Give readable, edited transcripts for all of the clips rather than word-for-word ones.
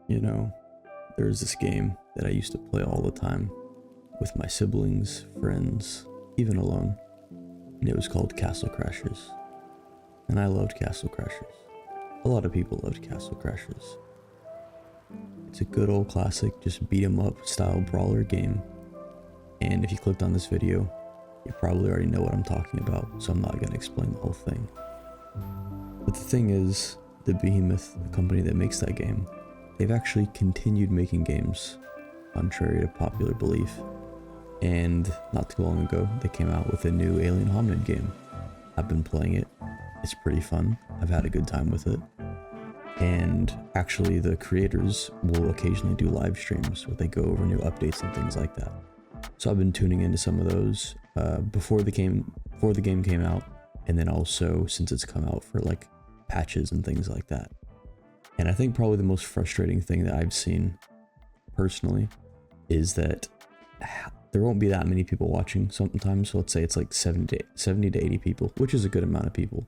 You know, there's this game that I used to play all the time with my siblings, friends, even alone, and it was called Castle Crashers. And I loved Castle Crashers. A lot of people loved Castle Crashers. It's a good old classic, just beat 'em up style brawler game. And if you clicked on this video, you probably already know what I'm talking about, so I'm not going to explain the whole thing. But the thing is, the Behemoth, the company that makes that game, they've actually continued making games, contrary to popular belief. And not too long ago, they came out with a new Alien Hominid game. I've been playing it. It's pretty fun. I've had a good time with it. And actually, the creators will occasionally do live streams where they go over new updates and things like that. So I've been tuning into some of those before the game came out, and then also since it's come out for like patches and things like that. And I think probably the most frustrating thing that I've seen personally is that there won't be that many people watching sometimes. So let's say it's like 70 to 80 people, which is a good amount of people.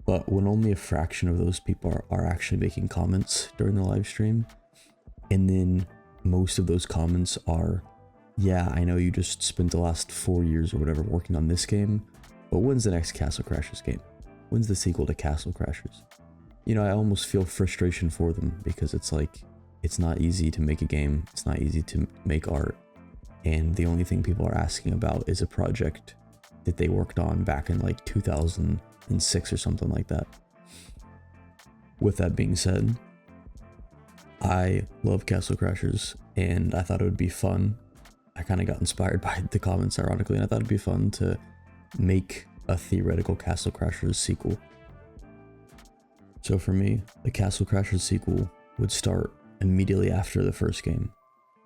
But when only a fraction of those people are actually making comments during the live stream, and then most of those comments are, yeah, I know you just spent the last 4 years or whatever working on this game, but when's the next Castle Crashers game? When's the sequel to Castle Crashers? You know, I almost feel frustration for them because it's like, it's not easy to make a game, it's not easy to make art, and the only thing people are asking about is a project that they worked on back in like 2006 or something like that. With that being said, I love Castle Crashers, and I thought it would be fun. I kind of got inspired by the comments, ironically, and I thought it'd be fun to make a theoretical Castle Crashers sequel. So for me, the Castle Crashers sequel would start immediately after the first game,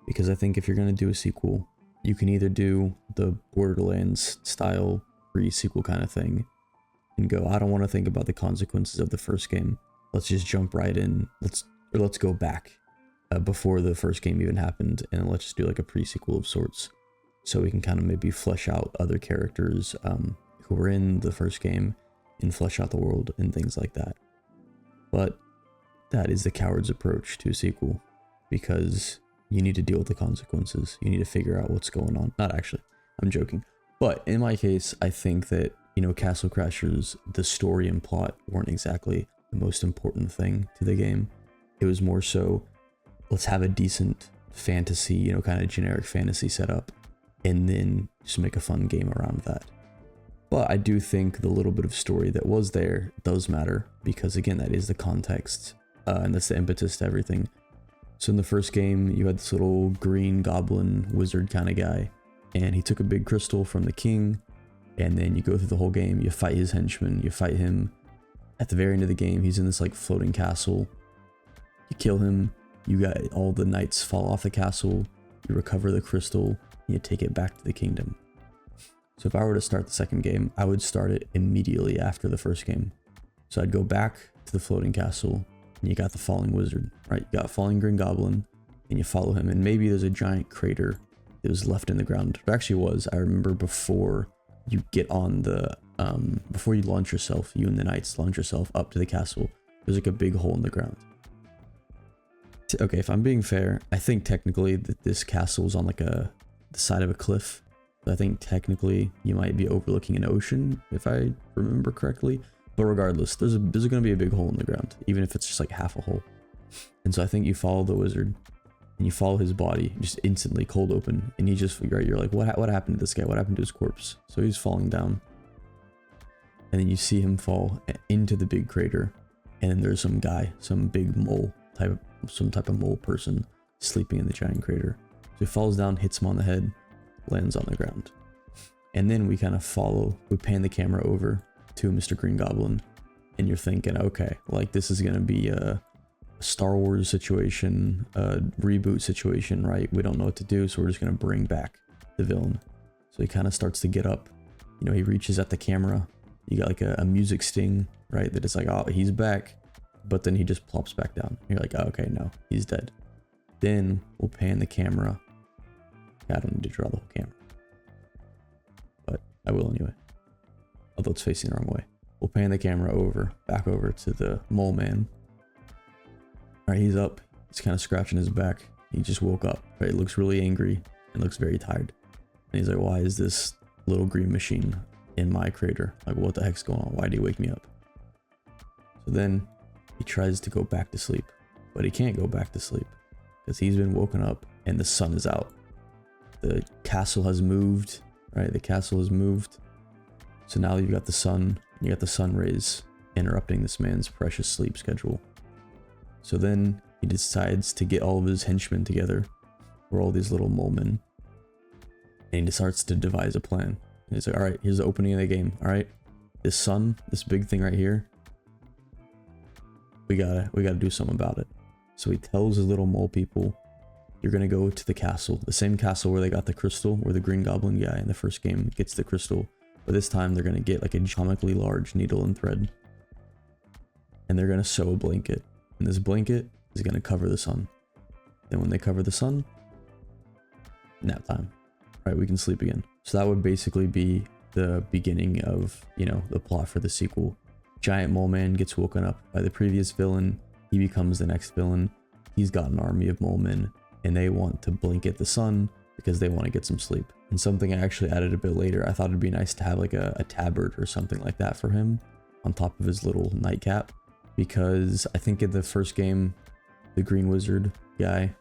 because I think if you're going to do a sequel, you can either do the Borderlands style pre-sequel kind of thing and go, I don't want to think about the consequences of the first game. Let's just jump right in. Let's go back before the first game even happened, and let's just do like a pre-sequel of sorts, so we can kind of maybe flesh out other characters who were in the first game and flesh out the world and things like that. But that is the coward's approach to a sequel, because you need to deal with the consequences. You need to figure out what's going on. Not actually, I'm joking. But in my case, I think that, you know, Castle Crashers, the story and plot weren't exactly the most important thing to the game. It was more so, let's have a decent fantasy, you know, kind of generic fantasy setup, and then just make a fun game around that. But I do think the little bit of story that was there does matter, because again, that is the context, and that's the impetus to everything. So in the first game, you had this little green goblin wizard kind of guy, and he took a big crystal from the king, and then you go through the whole game, you fight his henchman, you fight him. At the very end of the game, he's in this like floating castle. You kill him, you got all the knights fall off the castle, you recover the crystal, and you take it back to the kingdom. So if I were to start the second game, I would start it immediately after the first game. So I'd go back to the floating castle, and you got the falling wizard, right? You got a falling green goblin, and you follow him, and maybe there's a giant crater that was left in the ground. There actually was. I remember before you get on the, before you launch yourself, you and the knights launch yourself up to the castle, there's like a big hole in the ground. Okay, if I'm being fair, I think technically that this castle is on like the side of a cliff. I think technically you might be overlooking an ocean, if I remember correctly. But regardless, there's going to be a big hole in the ground, even if it's just like half a hole. And so I think you follow the wizard, and you follow his body, just instantly cold open, and you just, right, you're like, what happened to this guy? What happened to his corpse? So he's falling down, and then you see him fall into the big crater, and then there's some guy, some big mole type, some type of mole person sleeping in the giant crater. So he falls down, hits him on the head, lands on the ground. And then we kind of follow, we pan the camera over to Mr. Green Goblin, and you're thinking, okay, like this is gonna be a Star Wars situation, a reboot situation, right? We don't know what to do, so we're just gonna bring back the villain. So he kind of starts to get up, you know, he reaches at the camera, you got like a music sting, right? That it's like, oh, he's back, but then he just plops back down. You're like, oh, okay, no, he's dead. Then we'll pan the camera. I don't need to draw the whole camera, but I will anyway, although it's facing the wrong way. We'll pan the camera over, back over to the mole man. All right, he's up, He's kind of scratching his back. He just woke up, right? He looks really angry and looks very tired. And he's like, why is this little green machine in my crater? Like, what the heck's going on? Why did he wake me up? So then he tries to go back to sleep, but he can't go back to sleep because he's been woken up and the sun is out. The castle has moved, right? The castle has moved. So now you've got the sun, you got the sun rays interrupting this man's precious sleep schedule. So then he decides to get all of his henchmen together, or all these little mole men, and he starts to devise a plan. And he's like, all right, here's the opening of the game. All right, this sun, this big thing right here, we gotta do something about it. So he tells his little mole people, you're gonna go to the castle, the same castle where they got the crystal, where the Green Goblin guy in the first game gets the crystal. But this time they're gonna get like a comically large needle and thread, and they're gonna sew a blanket, and this blanket is gonna cover the sun. Then when they cover the sun, nap time, right? We can sleep again. So that would basically be the beginning of, you know, the plot for the sequel. Giant Mole Man gets woken up by the previous villain. He becomes the next villain. He's got an army of mole men, and they want to blanket the sun because they want to get some sleep. And something I actually added a bit later, I thought it'd be nice to have like a tabard or something like that for him on top of his little nightcap, because I think in the first game, the Green Wizard guy,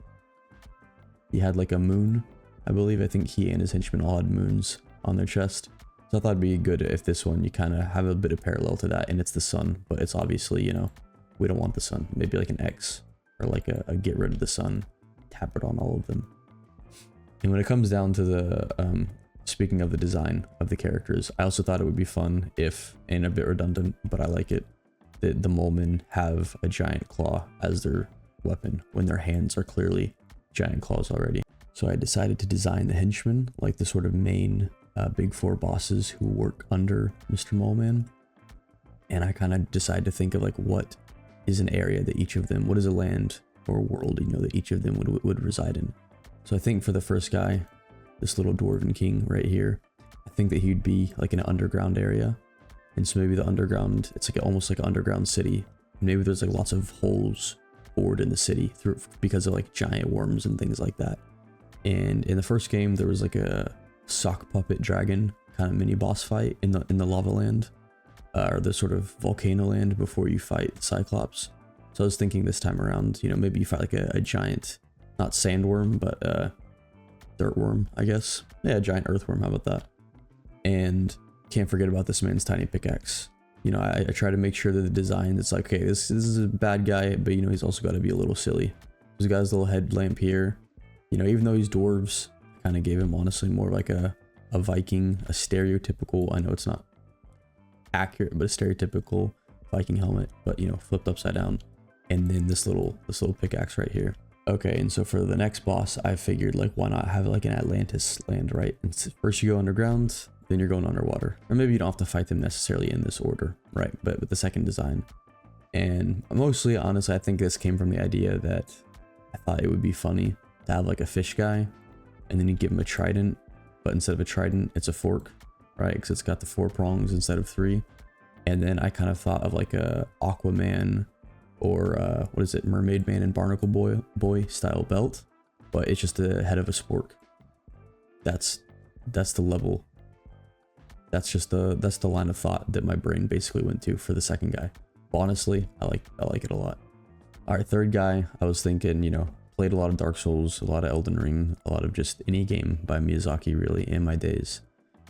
he had like a moon, I believe. I think he and his henchmen all had moons on their chest. So I thought it'd be good if this one you kind of have a bit of parallel to that, and it's the sun, but it's obviously, you know, we don't want the sun. Maybe like an X, or like a get rid of the sun tabard on all of them. And when it comes down to the, speaking of the design of the characters, I also thought it would be fun if, and a bit redundant, but I like it, that the mole men have a giant claw as their weapon when their hands are clearly giant claws already. So I decided to design the henchmen like the sort of main big four bosses who work under Mr. Mole Man. And I kind of decided to think of like, what is an area that each of them, what is a land or world, you know, that each of them would reside in. So I think for the first guy, this little dwarven king right here, I think that he'd be like in an underground area. And so maybe the underground, it's like almost like an underground city. Maybe there's like lots of holes bored in the city because of like giant worms and things like that. And in the first game, there was like a sock puppet dragon kind of mini boss fight in the lava land, or the sort of volcano land before you fight Cyclops. So I was thinking this time around, you know, maybe you fight like a giant, not sandworm, but dirtworm, I guess. Yeah, a giant earthworm, how about that? And can't forget about this man's tiny pickaxe. You know, I try to make sure that the design, it's like, okay, this is a bad guy, but you know, he's also got to be a little silly. He's got his little headlamp here. You know, even though he's dwarves, kind of gave him honestly more like a Viking, a stereotypical, I know it's not accurate, but a stereotypical Viking helmet, but you know, flipped upside down. And then this little pickaxe right here. Okay, and so for the next boss, I figured like, why not have like an Atlantis land, right? And first you go underground, then you're going underwater. Or maybe you don't have to fight them necessarily in this order, right? But with the second design. And mostly, honestly, I think this came from the idea that I thought it would be funny to have like a fish guy, and then you give him a trident, but instead of a trident, it's a fork, right? Because it's got the 4 prongs instead of 3. And then I kind of thought of like a Aquaman, or what is it, Mermaid Man and Barnacle Boy style belt, but it's just the head of a spork. That's the level. That's the line of thought that my brain basically went to for the second guy. But honestly, I like it a lot. All right, third guy, I was thinking, you know, played a lot of Dark Souls, a lot of Elden Ring, a lot of just any game by Miyazaki really in my days.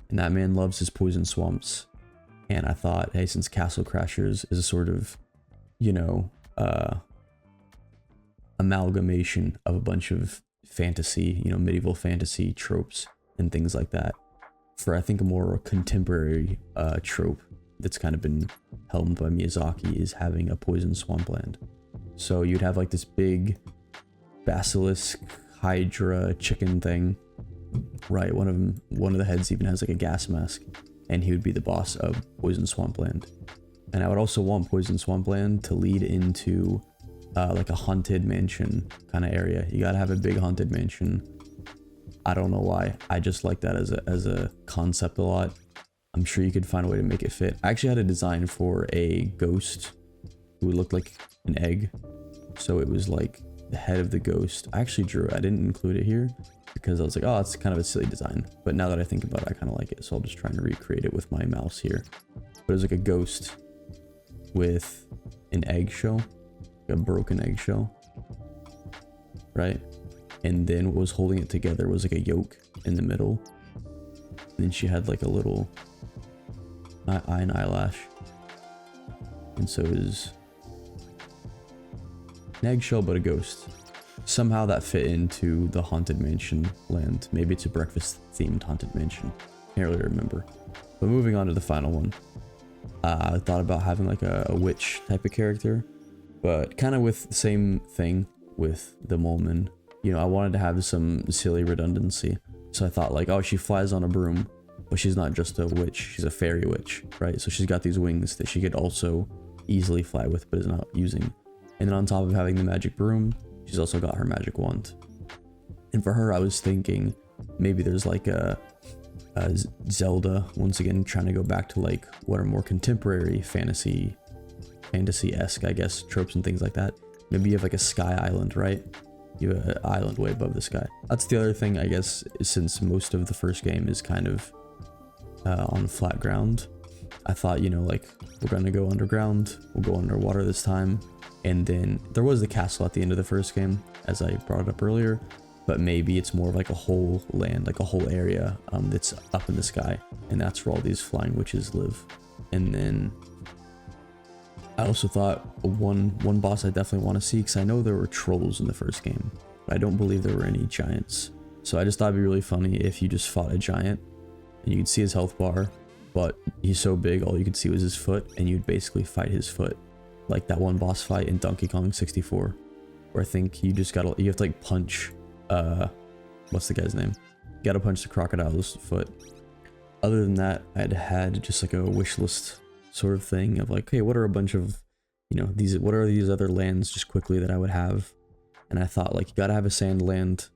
And that man loves his poison swamps. And I thought, hey, since Castle Crashers is a sort of, you know, amalgamation of a bunch of fantasy, you know, medieval fantasy tropes and things like that, for I think a more contemporary trope that's kind of been helmed by Miyazaki is having a poison swampland. So you'd have like this big basilisk hydra chicken thing, right? One of the heads even has like a gas mask, and he would be the boss of Poison Swampland. And I would also want Poison Swampland to lead into like a haunted mansion kind of area. You gotta have a big haunted mansion. I don't know why. I just like that as a concept a lot. I'm sure you could find a way to make it fit. I actually had a design for a ghost who looked like an egg. So it was like the head of the ghost. I actually drew it. I didn't include it here because I was like, oh, it's kind of a silly design. But now that I think about it, I kind of like it. So I'll just try and recreate it with my mouse here. But it was like a ghost with an eggshell, a broken eggshell, right? And then what was holding it together was like a yolk in the middle. And then she had like a little eye and eyelash. And so it was an eggshell, but a ghost. Somehow that fit into the Haunted Mansion land. Maybe it's a breakfast themed Haunted Mansion. Can't really remember. But moving on to the final one. I thought about having like a witch type of character, but kind of with the same thing with the Molman. You know, I wanted to have some silly redundancy. So I thought like, oh, she flies on a broom, but she's not just a witch, she's a fairy witch, right? So she's got these wings that she could also easily fly with, but is not using. And then on top of having the magic broom, she's also got her magic wand. And for her, I was thinking maybe there's like a Zelda, once again, trying to go back to like what are more contemporary fantasy-esque, I guess, tropes and things like that. Maybe you have like a sky island, right? You have an island way above the sky. That's the other thing, I guess, since most of the first game is kind of on flat ground. I thought, you know, like we're gonna go underground, we'll go underwater this time. And then there was the castle at the end of the first game, as I brought it up earlier, but maybe it's more of like a whole land, like a whole area that's up in the sky, and that's where all these flying witches live. And then I also thought one boss I definitely want to see, because I know there were trolls in the first game, but I don't believe there were any giants. So I just thought it'd be really funny if you just fought a giant and you could see his health bar, but he's so big all you could see was his foot, and you'd basically fight his foot. Like that one boss fight in Donkey Kong 64, where I think you have to like punch, what's the guy's name? You gotta punch the crocodile's foot. Other than that, I'd had just like a wish list sort of thing of like, hey, what are a bunch of, you know, what are these other lands just quickly that I would have? And I thought like, you gotta have a sand land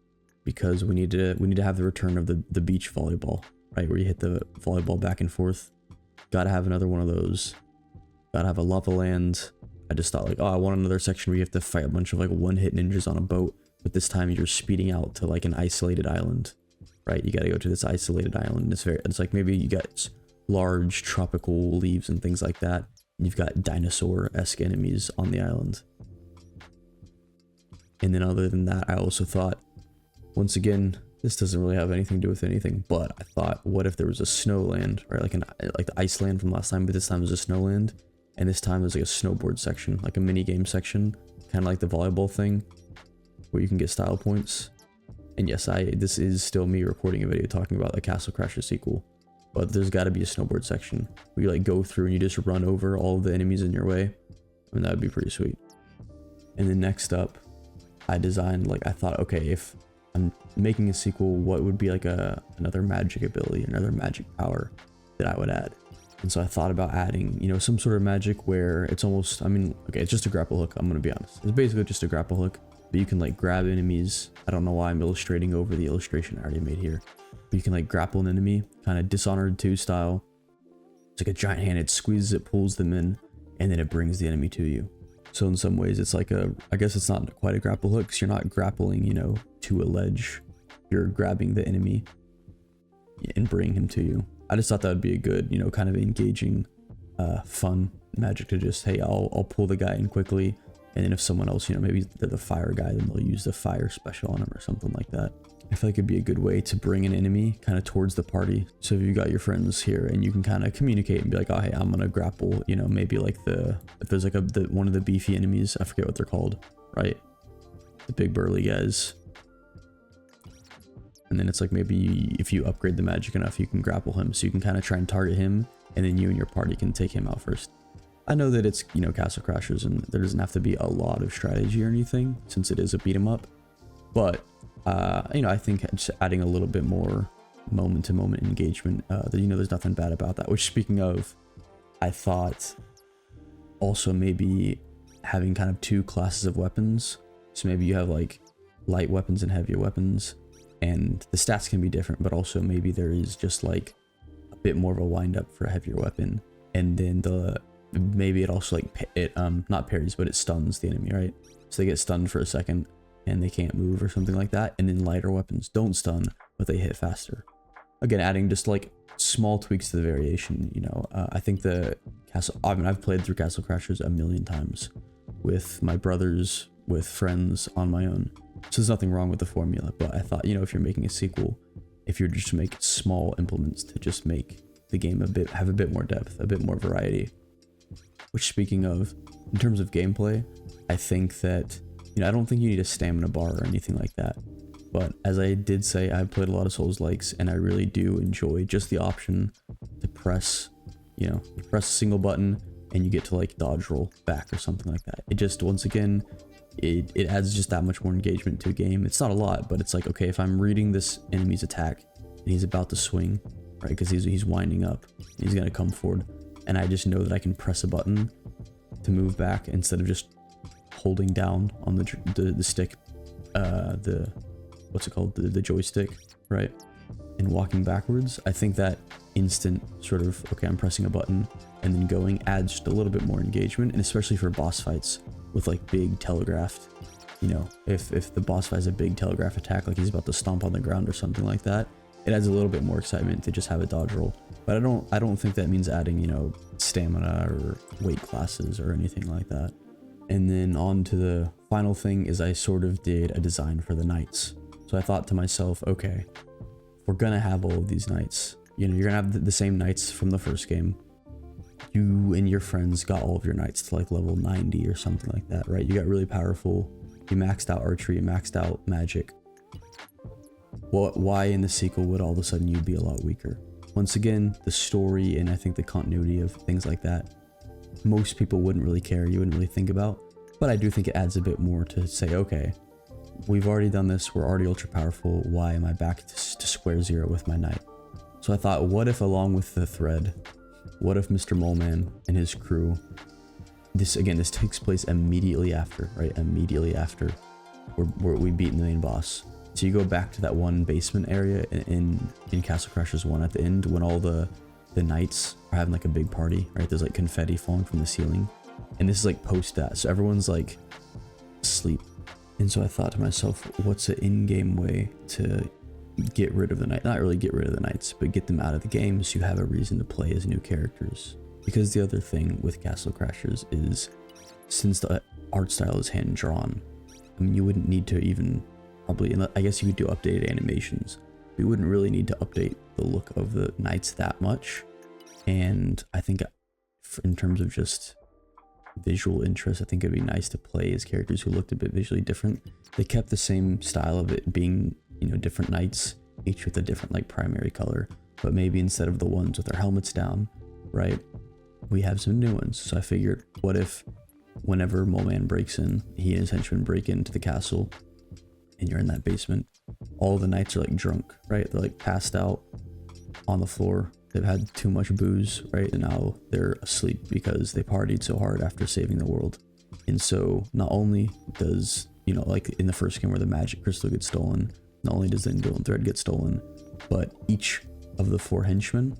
because we need to have the return of the beach volleyball, right? Where you hit the volleyball back and forth. Gotta have another one of those. Gotta have a lava land. I just thought like, oh, I want another section where you have to fight a bunch of like one-hit ninjas on a boat, but this time you're speeding out to like an isolated island, right? You gotta go to this isolated island. It's like maybe you got large tropical leaves and things like that. And you've got dinosaur-esque enemies on the island. And then other than that, I also thought, once again, this doesn't really have anything to do with anything, but I thought, what if there was a snowland, right? Like the Iceland from last time, but this time it was a snowland. And this time there's like a snowboard section, like a mini game section, kind of like the volleyball thing, where you can get style points. And yes, this is still me recording a video talking about the Castle Crashers sequel, but there's got to be a snowboard section where you like go through and you just run over all of the enemies in your way. I mean, that would be pretty sweet. And then next up, I designed, like, I thought, okay, if I'm making a sequel, what would be like another magic ability, another magic power that I would add? And so I thought about adding, you know, some sort of magic where it's almost, I mean, okay, it's just a grapple hook. I'm going to be honest. It's basically just a grapple hook, but you can like grab enemies. I don't know why I'm illustrating over the illustration I already made here, but you can like grapple an enemy, kind of Dishonored 2 style. It's like a giant hand. It squeezes it, pulls them in, and then it brings the enemy to you. So in some ways it's like I guess it's not quite a grapple hook because you're not grappling, you know, to a ledge. You're grabbing the enemy and bringing him to you. I just thought that would be a good, you know, kind of engaging, fun magic to just, hey, I'll pull the guy in quickly, and then if someone else, you know, maybe they're the fire guy, then they'll use the fire special on him or something like that. I feel like it'd be a good way to bring an enemy kind of towards the party. So if you got your friends here and you can kind of communicate and be like, oh, hey, I'm gonna grapple, you know, maybe like if there's like one of the beefy enemies, I forget what they're called, right? The big burly guys. And then it's like maybe if you upgrade the magic enough, you can grapple him. So you can kind of try and target him, and then you and your party can take him out first. I know that it's, you know, Castle Crashers, and there doesn't have to be a lot of strategy or anything, since it is a beat 'em up. But, you know, I think just adding a little bit more moment-to-moment engagement, you know, there's nothing bad about that. Which, speaking of, I thought also maybe having kind of two classes of weapons. So maybe you have like light weapons and heavier weapons. And the stats can be different, but also maybe there is just like a bit more of a wind up for a heavier weapon. And then maybe it also like, not parries, but it stuns the enemy, right? So they get stunned for a second. and they can't move or something like that. And then lighter weapons don't stun, but they hit faster. Again, adding just like small tweaks to the variation, you know. I think I've played through Castle Crashers a million times with my brothers, with friends, on my own. So there's nothing wrong with the formula, but I thought, you know, if you're making a sequel, if you're just to make small implements to just make the game have a bit more depth, a bit more variety. Which, speaking of, in terms of gameplay, I think that, you know, I don't think you need a stamina bar or anything like that. But as I did say, I've played a lot of Souls-likes, and I really do enjoy just the option to press, you know, you press a single button and you get to like dodge roll back or something like that. It just, once again, it adds just that much more engagement to a game. It's not a lot, but it's like, okay, if I'm reading this enemy's attack and he's about to swing, right, because he's winding up, he's gonna come forward, and I just know that I can press a button to move back instead of just holding down on the stick, what's it called, the joystick, right, and walking backwards. I think that instant sort of, okay, I'm pressing a button and then going, adds just a little bit more engagement, and especially for boss fights with like big telegraphed, you know, if the boss fight has a big telegraph attack, like he's about to stomp on the ground or something like that, it adds a little bit more excitement to just have a dodge roll. But I don't think that means adding, you know, stamina or weight classes or anything like that. And then on to the final thing is I sort of did a design for the knights. So I thought to myself, okay, we're gonna have all of these knights. You know, you're gonna have the same knights from the first game. You and your friends got all of your knights to like level 90 or something like that, right? You got really powerful. You maxed out archery, you maxed out magic. Why in the sequel would all of a sudden you be a lot weaker? Once again, the story and I think the continuity of things like that, most people wouldn't really care, you wouldn't really think about. But I do think it adds a bit more to say, okay, we've already done this, we're already ultra powerful, why am I back to square zero with my knight? So I thought, what if along with the thread, what if Mr. Moleman and his crew, this takes place immediately after, right? Immediately after we've beaten the main boss. So you go back to that one basement area in Castle Crashers 1 at the end when all the knights are having like a big party, right? There's like confetti falling from the ceiling. And this is like post that, so everyone's like asleep. And so I thought to myself, what's an in-game way to get rid of the knight? Not really get rid of the knights, but get them out of the game so you have a reason to play as new characters. Because the other thing with Castle Crashers is, since the art style is hand-drawn, I mean, you wouldn't need to even probably, I guess you could do updated animations. We wouldn't really need to update the look of the knights that much. And I think in terms of just visual interest, I think it'd be nice to play as characters who looked a bit visually different. They kept the same style of it being, you know, different knights, each with a different like primary color, but maybe instead of the ones with their helmets down, right, we have some new ones. So I figured, what if whenever Moleman breaks in, he and his henchmen break into the castle, and you're in that basement, all the knights are like drunk, right? They're like passed out on the floor. They've had too much booze, right? And now they're asleep because they partied so hard after saving the world. And so not only does, you know, like in the first game where the magic crystal gets stolen, not only does the Endolent thread get stolen, but each of the four henchmen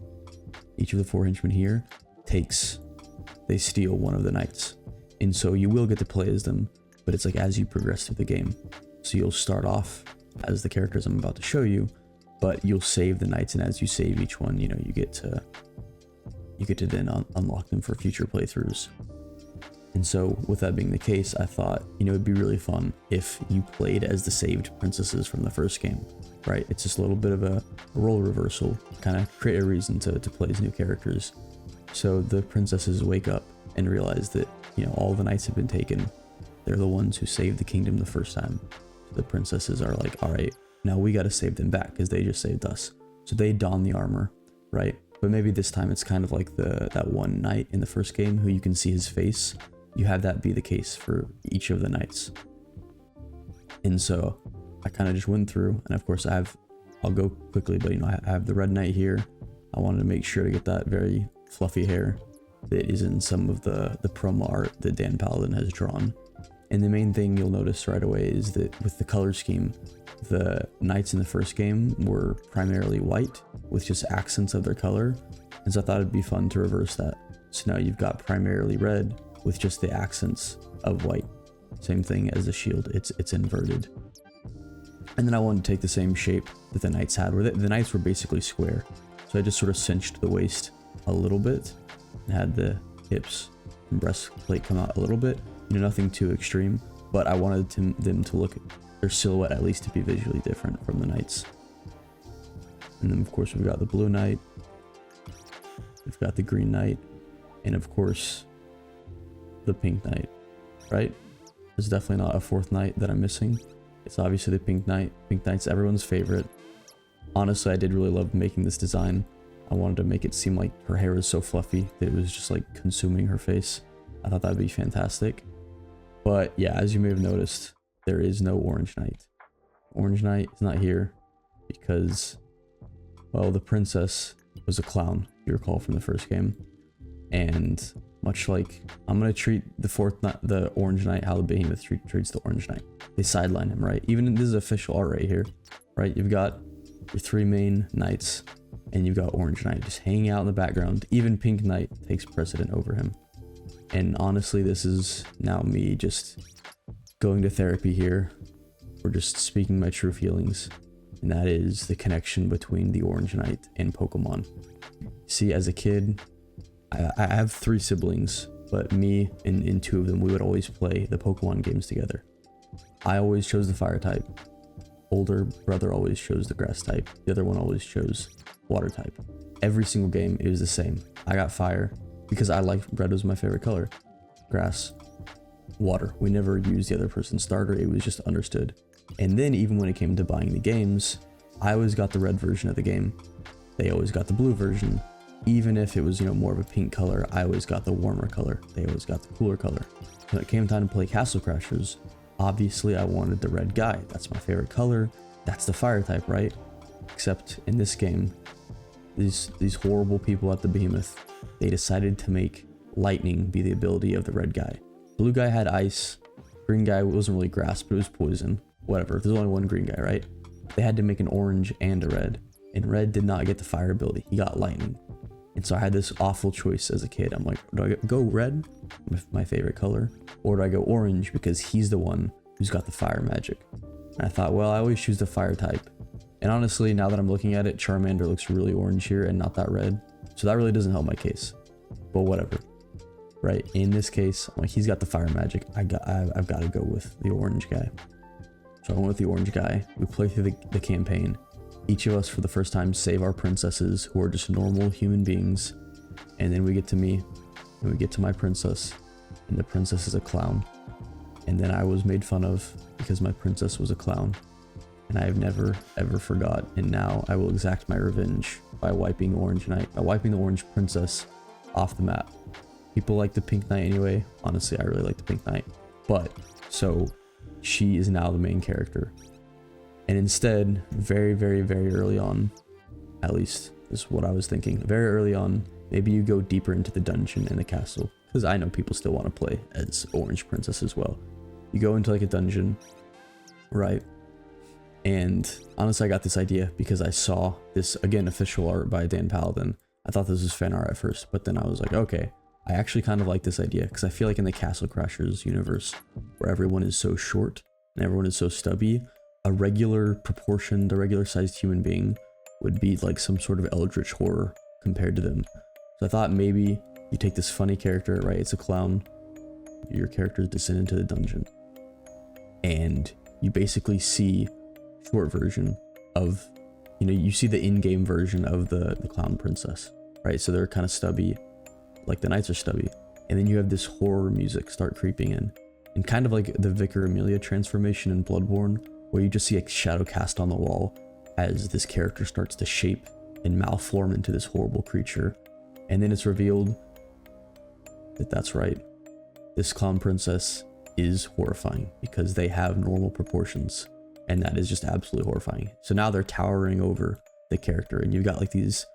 here they steal one of the knights. And so you will get to play as them, but it's like as you progress through the game. So you'll start off as the characters I'm about to show you, but you'll save the knights, and as you save each one, you know, you get to then unlock them for future playthroughs. And so with that being the case, I thought, you know, it'd be really fun if you played as the saved princesses from the first game, right? It's just a little bit of a role reversal, kind of create a reason to play as new characters. So the princesses wake up and realize that, you know, all the knights have been taken. They're the ones who saved the kingdom the first time. So the princesses are like, all right, now we got to save them back because they just saved us. So they don the armor, right? But maybe this time it's kind of like that one knight in the first game who you can see his face. You have that be the case for each of the knights. And so I kind of just went through, and of course I'll go quickly, but you know, I have the red knight here. I wanted to make sure to get that very fluffy hair that is in some of the promo art that Dan Paladin has drawn. And the main thing you'll notice right away is that with the color scheme, the knights in the first game were primarily white with just accents of their color. And so I thought it'd be fun to reverse that. So now you've got primarily red with just the accents of white. Same thing as the shield, it's inverted. And then I wanted to take the same shape that the knights had, where the knights were basically square. So I just sort of cinched the waist a little bit and had the hips and breastplate come out a little bit. You know, nothing too extreme, but I wanted them to look, their silhouette at least, to be visually different from the knights. And then of course we've got the blue knight, we've got the green knight, and of course the pink knight, right? There's definitely not a fourth knight that I'm missing. It's obviously the pink knight. Pink knight's everyone's favorite. Honestly, I did really love making this design. I wanted to make it seem like her hair was so fluffy that it was just like consuming her face. I thought that'd be fantastic. But yeah, as you may have noticed, there is no orange knight. Orange knight is not here because, well, the princess was a clown, if you recall from the first game. And much like, I'm going to treat the orange knight how the Behemoth treats the orange knight. They sideline him, right? Even this is official art right here, right? You've got your three main knights, and you've got orange knight just hanging out in the background. Even pink knight takes precedent over him. And honestly, this is now me just going to therapy here, or just speaking my true feelings. And that is the connection between the orange knight and Pokemon. See, as a kid, I have 3 siblings, but me and 2 of them, we would always play the Pokemon games together. I always chose the fire type. Older brother always chose the grass type. The other one always chose water type. Every single game, it was the same. I got fire because red was my favorite color. Grass, water. We never used the other person's starter. It was just understood. And then even when it came to buying the games, I always got the red version of the game. They always got the blue version. Even if it was, you know, more of a pink color, I always got the warmer color. They always got the cooler color. When it came time to play Castle Crashers, obviously I wanted the red guy. That's my favorite color. That's the fire type, right? Except in this game, these horrible people at the Behemoth, they decided to make lightning be the ability of the red guy. Blue guy had ice. Green guy wasn't really grass, but it was poison. Whatever. There's only one green guy, right? They had to make an orange and a red. And red did not get the fire ability. He got lightning. And so I had this awful choice as a kid. I'm like, do I go red, my favorite color? Or do I go orange because he's the one who's got the fire magic? And I thought, well, I always choose the fire type. And honestly, now that I'm looking at it, Charmander looks really orange here and not that red. So that really doesn't help my case. But whatever. Right? In this case, I'm like, he's got the fire magic. I've got to go with the orange guy. So I went with the orange guy. We play through the campaign. Each of us, for the first time, save our princesses, who are just normal human beings. And then we get to me, and we get to my princess, and the princess is a clown. And then I was made fun of because my princess was a clown. And I have never, ever forgot. And now I will exact my revenge by wiping the orange princess off the map. People like the pink knight anyway. Honestly, I really like the pink knight. But, so, she is now the main character. And instead, very, very, very early on, at least is what I was thinking, very early on, maybe you go deeper into the dungeon and the castle. Because I know people still want to play as Orange Princess as well. You go into like a dungeon, right? And honestly, I got this idea because I saw this, again, official art by Dan Paladin. I thought this was fan art at first, but then I was like, okay, I actually kind of like this idea because I feel like in the Castle Crashers universe, where everyone is so short and everyone is so stubby, a regular proportioned, a regular sized human being would be like some sort of eldritch horror compared to them. So I thought maybe you take this funny character, right? It's a clown. Your character is descend into the dungeon. And you basically see short version of, you know, you see the in-game version of the clown princess, right? So they're kind of stubby, like the knights are stubby. And then you have this horror music start creeping in. And kind of like the Vicar Amelia transformation in Bloodborne, where you just see a shadow cast on the wall as this character starts to shape and malform into this horrible creature. And then it's revealed that that's right. This clown princess is horrifying because they have normal proportions, and that is just absolutely horrifying. So now they're towering over the character, and you've got like this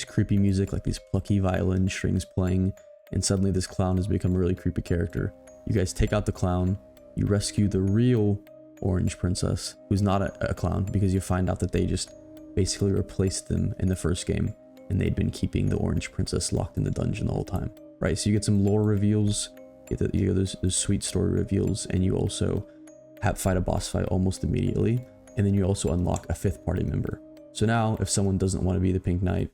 creepy music, like these plucky violin strings playing, and suddenly this clown has become a really creepy character. You guys take out the clown, you rescue the real Orange Princess, who's not a clown, because you find out that they just basically replaced them in the first game, and they'd been keeping the Orange Princess locked in the dungeon the whole time, right? So you get some lore reveals you get those sweet story reveals, and you also fight a boss fight almost immediately, and then you also unlock a 5th party member. So now if someone doesn't want to be the Pink Knight,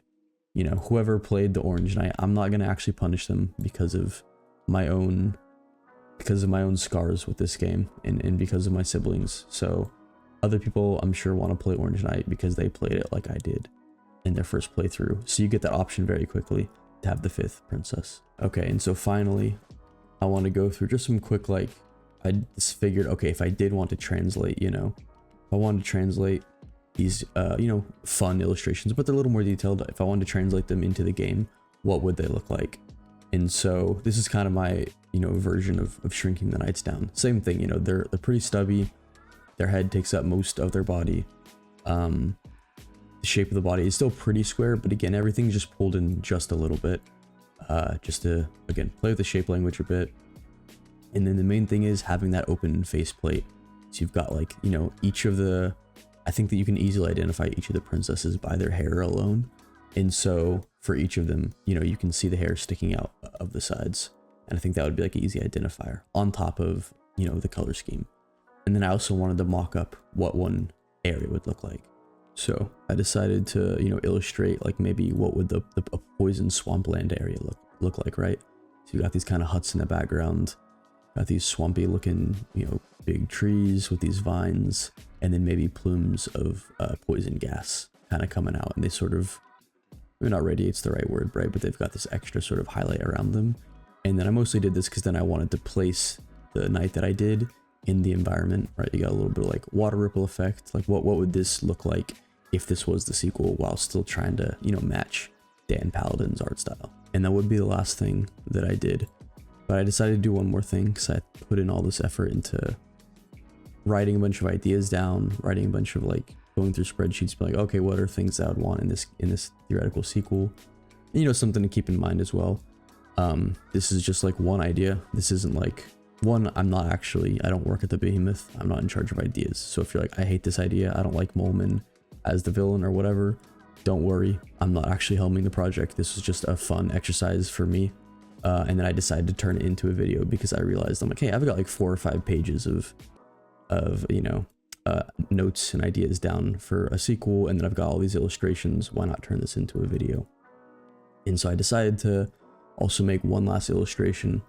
you know, whoever played the Orange Knight, I'm not going to actually punish them because of my own scars with this game, and because of my siblings. So other people, I'm sure, want to play Orange Knight because they played it like I did in their first playthrough. So you get that option very quickly to have the 5th princess. Okay, and so finally, I want to go through just some quick, like, I just figured, okay, if I did want to translate, you know, if I wanted to translate these, you know, fun illustrations, but they're a little more detailed. If I wanted to translate them into the game, what would they look like? And so this is kind of my, you know, version of shrinking the knights down. Same thing, you know, they're pretty stubby. Their head takes up most of their body. The shape of the body is still pretty square, but again, everything's just pulled in just a little bit, just to, again, play with the shape language a bit. And then the main thing is having that open faceplate. So you've got, like, you know, each of the, I think that you can easily identify each of the princesses by their hair alone. And so for each of them, you know, you can see the hair sticking out of the sides. And I think that would be like an easy identifier on top of, you know, the color scheme. And then I also wanted to mock up what one area would look like. So I decided to, you know, illustrate like maybe what would a poison swampland area look like, right? So you got these kind of huts in the background, got these swampy looking, you know, big trees with these vines, and then maybe plumes of poison gas kind of coming out, and they sort of, maybe not radiate's the right word, right? But they've got this extra sort of highlight around them. And then I mostly did this because then I wanted to place the knight that I did in the environment, right? You got a little bit of like water ripple effect, like what would this look like if this was the sequel, while still trying to, you know, match Dan Paladin's art style. And that would be the last thing that I did. But I decided to do one more thing because I put in all this effort into writing a bunch of ideas down, writing a bunch of like going through spreadsheets, be like, okay, what are things that I would want in this theoretical sequel? And, you know, something to keep in mind as well. This is just like one idea. This isn't like one, I don't work at the Behemoth. I'm not in charge of ideas. So if you're like, I hate this idea, I don't like Molman as the villain or whatever, don't worry. I'm not actually helming the project. This was just a fun exercise for me. And then I decided to turn it into a video because I realized, I'm like, hey, I've got like 4 or 5 pages of you know, notes and ideas down for a sequel. And then I've got all these illustrations. Why not turn this into a video? And so I decided to also make one last illustration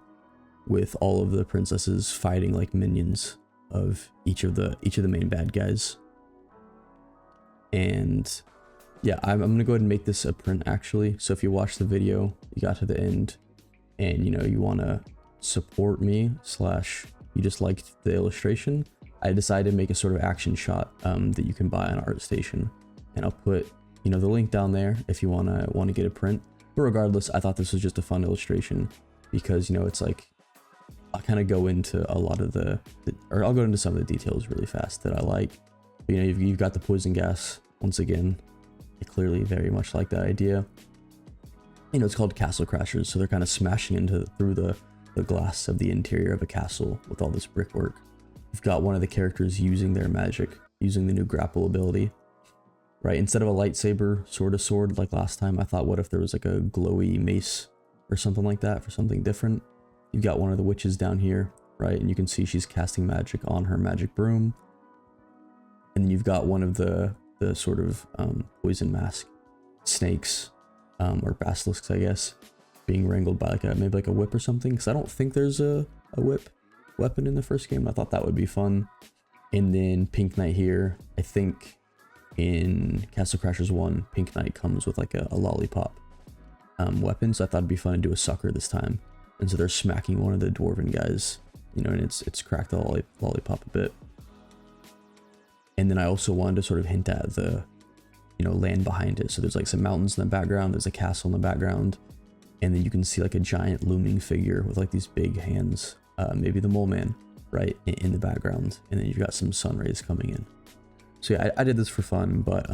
with all of the princesses fighting like minions of each of the main bad guys. And yeah, I'm gonna go ahead and make this a print actually. So if you watch the video, you got to the end, and you know you want to support me / you just liked the illustration, I decided to make a sort of action shot that you can buy on ArtStation, and I'll put, you know, the link down there if you wanna get a print. But regardless, I thought this was just a fun illustration because, you know, it's like I'll kind of go into a lot of or I'll go into some of the details really fast that I like. But, you know, you've got the poison gas once again. I clearly very much like that idea. You know, it's called Castle Crashers, so they're kind of smashing through the glass of the interior of a castle with all this brickwork. You've got one of the characters using their magic, using the new grapple ability, right? Instead of a lightsaber sword like last time, I thought, what if there was like a glowy mace or something like that for something different? You've got one of the witches down here, right? And you can see she's casting magic on her magic broom. And then you've got one of the sort of poison mask snakes, or basilisks, I guess, being wrangled by like maybe like a whip or something, because I don't think there's a whip weapon in the first game. I thought that would be fun. And then Pink Knight here, I think in Castle Crashers 1, Pink Knight comes with like a lollipop weapon, so I thought it'd be fun to do a sucker this time. And so they're smacking one of the dwarven guys, you know, and it's cracked the lollipop a bit. And then I also wanted to sort of hint at the, you know, land behind it. So there's like some mountains in the background, there's a castle in the background, and then you can see like a giant looming figure with like these big hands, maybe the mole man, right, in the background. And then you've got some sun rays coming in. So yeah, I did this for fun, but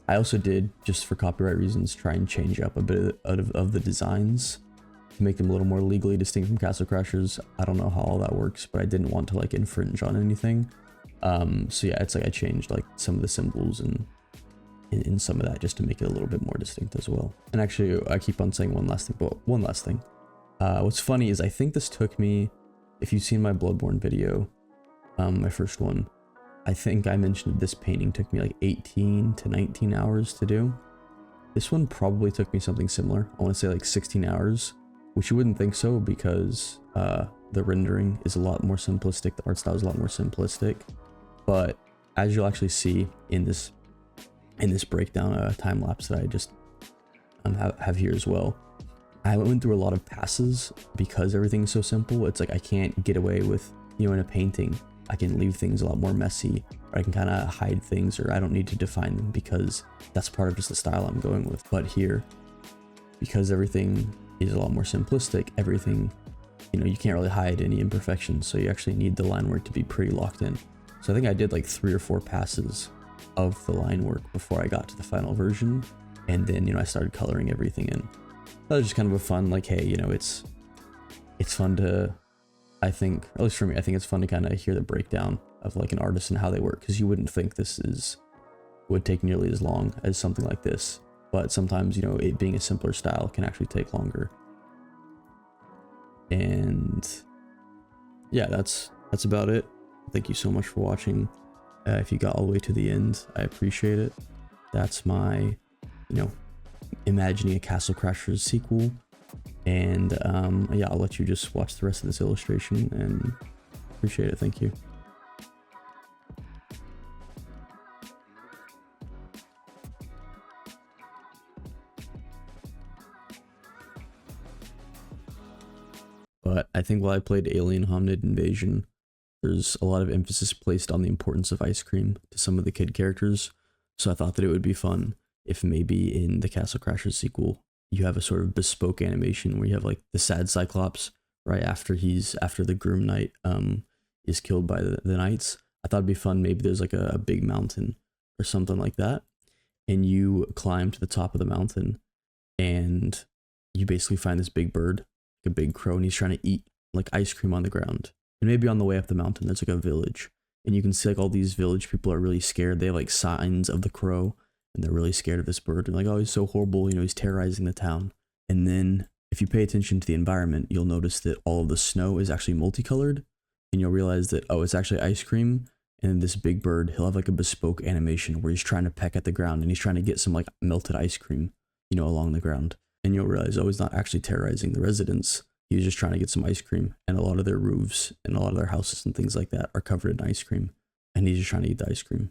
I also did, just for copyright reasons, try and change up a bit of the designs to make them a little more legally distinct from Castle Crashers. I don't know how all that works, but I didn't want to like infringe on anything. So yeah, it's like I changed like some of the symbols and in some of that just to make it a little bit more distinct as well. And actually, I keep on saying one last thing, but one last thing. What's funny is I think this took me, if you've seen my Bloodborne video, my first one, I think I mentioned this painting took me like 18 to 19 hours to do. This one probably took me something similar. I want to say like 16 hours, which you wouldn't think so because the rendering is a lot more simplistic. The art style is a lot more simplistic. But as you'll actually see in this breakdown time lapse that I just have here as well, I went through a lot of passes because everything's so simple. It's like I can't get away with, you know, in a painting, I can leave things a lot more messy, or I can kind of hide things, or I don't need to define them because that's part of just the style I'm going with. But here, because everything is a lot more simplistic, everything, you know, you can't really hide any imperfections, so you actually need the line work to be pretty locked in. So I think I did like 3 or 4 passes of the line work before I got to the final version, and then, you know, I started coloring everything in. That was just kind of a fun, like, hey, you know, it's fun to, I think, at least for me, I think it's fun to kind of hear the breakdown of like an artist and how they work, because you wouldn't think would take nearly as long as something like this, but sometimes, you know, it being a simpler style can actually take longer. And yeah, that's about it. Thank you so much for watching. If you got all the way to the end, I appreciate it. That's my, you know, imagining a Castle Crashers sequel. And yeah, I'll let you just watch the rest of this illustration and appreciate it. Thank you. But I think while I played Alien Hominid Invasion, there's a lot of emphasis placed on the importance of ice cream to some of the kid characters. So I thought that it would be fun if maybe in the Castle Crashers sequel, you have a sort of bespoke animation where you have like the sad Cyclops right after the Groom Knight is killed by the knights. I thought it'd be fun. Maybe there's like a big mountain or something like that, and you climb to the top of the mountain, and you basically find this big bird, a big crow, and he's trying to eat like ice cream on the ground. And maybe on the way up the mountain, there's like a village, and you can see like all these village people are really scared. They have like signs of the crow, and they're really scared of this bird. And like, oh, he's so horrible, you know, he's terrorizing the town. And then if you pay attention to the environment, you'll notice that all of the snow is actually multicolored, and you'll realize that, oh, it's actually ice cream. And this big bird, he'll have like a bespoke animation where he's trying to peck at the ground, and he's trying to get some like melted ice cream, you know, along the ground. And you'll realize, oh, he's not actually terrorizing the residents. He was just trying to get some ice cream, and a lot of their roofs and a lot of their houses and things like that are covered in ice cream, and he's just trying to eat the ice cream.